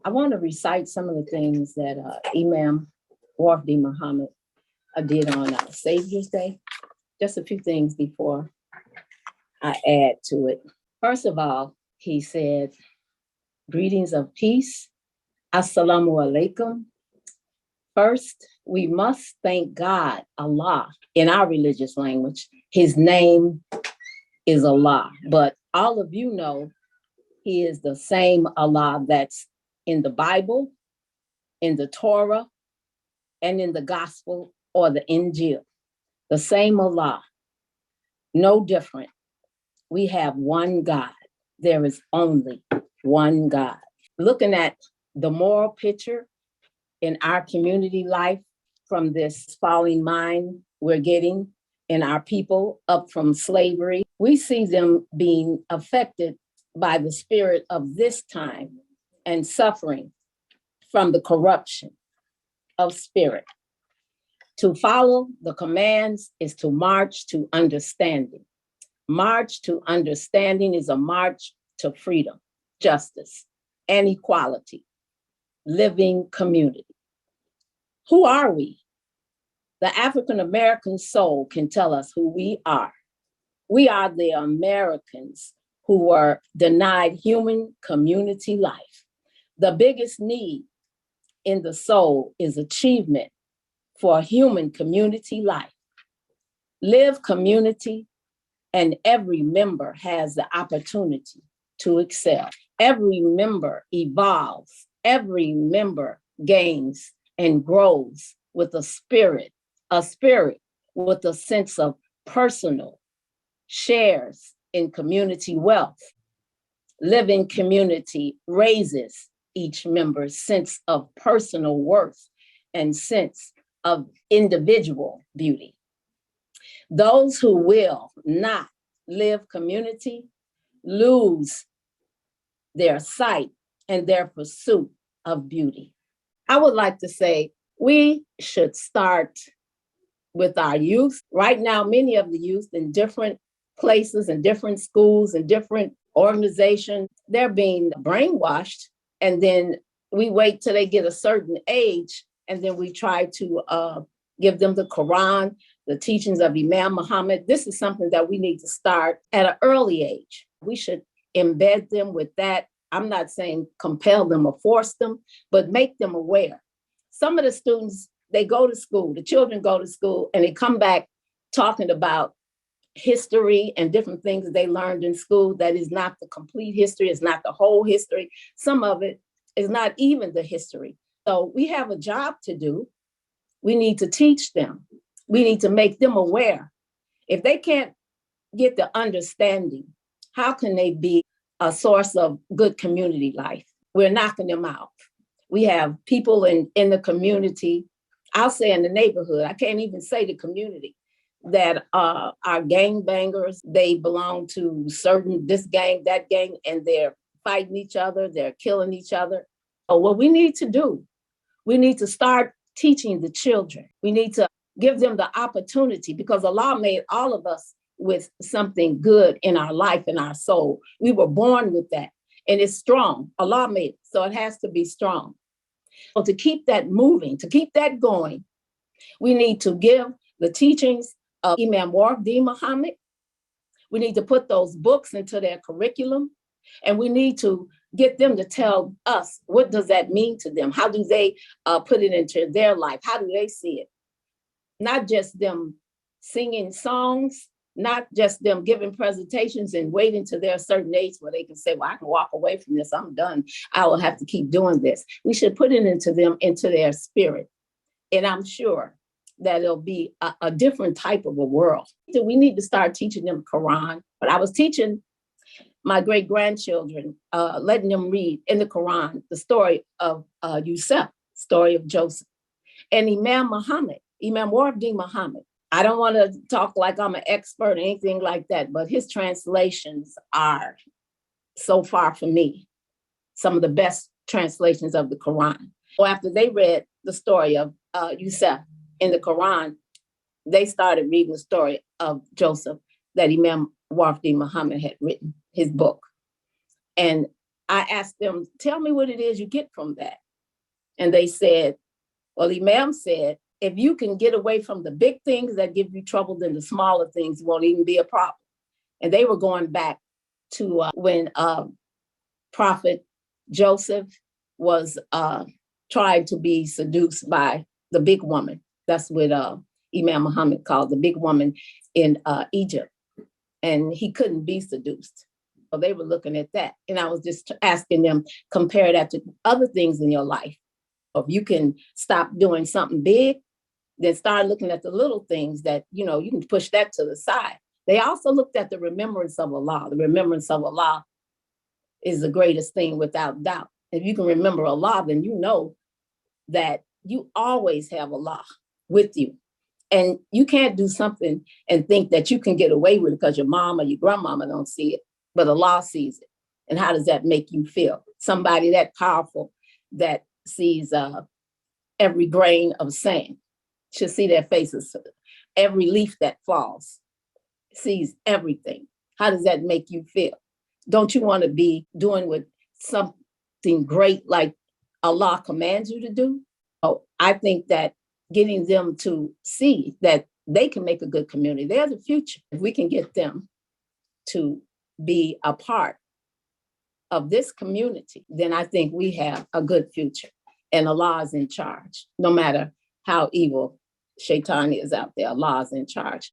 I want to recite some of the things that Imam Deen Muhammad did on Saviors Day. Just a few things before I add to it. First of all, he said, greetings of peace. Assalamu alaikum. First, we must thank God, Allah, in our religious language. His name is Allah, but all of you know he is the same Allah that's in the Bible, in the Torah, and in the Gospel or the Injil. The same Allah, no different. We have one God. There is only one God. Looking at the moral picture in our community life from this falling mind we're getting in our people up from slavery, we see them being affected by the spirit of this time and suffering from the corruption of spirit. To follow the commands is to march to understanding. March to understanding is a march to freedom, justice, and equality, living community. Who are we? The African American soul can tell us who we are. We are the Americans who were denied human community life. The biggest need in the soul is achievement for human community life. Live community, and every member has the opportunity to excel. Every member evolves. Every member gains and grows with a spirit with a sense of personal, shares in community wealth. Living community raises each member's sense of personal worth and sense of individual beauty. Those who will not live community lose their sight and their pursuit of beauty. I would like to say we should start with our youth. Right now, many of the youth in different places and different schools and different organizations, they're being brainwashed. And then we wait till they get a certain age, and then we try to give them the Quran, the teachings of Imam Mohammed. This is something that we need to start at an early age. We should embed them with that. I'm not saying compel them or force them, but make them aware. Some of the students, they go to school, the children go to school, and they come back talking about history and different things that they learned in school. That is not the complete history, it's not the whole history. Some of it is not even the history. So we have a job to do. We need to teach them. We need to make them aware. If they can't get the understanding, how can they be a source of good community life? We're knocking them out. We have people in the community, I'll say in the neighborhood, I can't even say the community, that are gangbangers. They belong to this gang, that gang, and they're fighting each other, they're killing each other. So what we need to do, we need to start teaching the children. We need to give them the opportunity, because Allah made all of us with something good in our life, in our soul. We were born with that, and it's strong. Allah made it, so it has to be strong. So to keep that moving, to keep that going, we need to give the teachings of Imam Deen Muhammad. We need to put those books into their curriculum, and we need to get them to tell us, what does that mean to them? How do they put it into their life? How do they see it? Not just them singing songs, not just them giving presentations and waiting to their certain age where they can say, well, I can walk away from this, I'm done. I will have to keep doing this. We should put it into them, into their spirit. And I'm sure that it'll be a different type of a world. We need to start teaching them Quran. But I was teaching my great-grandchildren, letting them read in the Quran the story of Yusuf, story of Joseph, and Imam Deen Muhammad. I don't want to talk like I'm an expert or anything like that, but his translations are, so far for me, some of the best translations of the Quran. So after they read the story of Yusuf in the Quran, they started reading the story of Joseph that Imam Deen Muhammad had written, his book. And I asked them, tell me what it is you get from that. And they said, well, Imam said, if you can get away from the big things that give you trouble, then the smaller things won't even be a problem. And they were going back to when Prophet Joseph was tried to be seduced by the big woman. That's what Imam Mohammed called the big woman in Egypt. And he couldn't be seduced. So they were looking at that. And I was just asking them, compare that to other things in your life. If you can stop doing something big, then start looking at the little things that, you know, you can push that to the side. They also looked at the remembrance of Allah. The remembrance of Allah is the greatest thing without doubt. If you can remember Allah, then you know that you always have Allah with you. And you can't do something and think that you can get away with it because your mom or your grandmama don't see it, but Allah sees it. And how does that make you feel? Somebody that powerful that sees every grain of sand, should see their faces, every leaf that falls, sees everything. How does that make you feel? Don't you want to be doing with something great like Allah commands you to do? Oh, I think that getting them to see that they can make a good community, they're the future. If we can get them to be a part of this community, then I think we have a good future. And Allah is in charge, no matter how evil Shaitan is out there. Allah is in charge.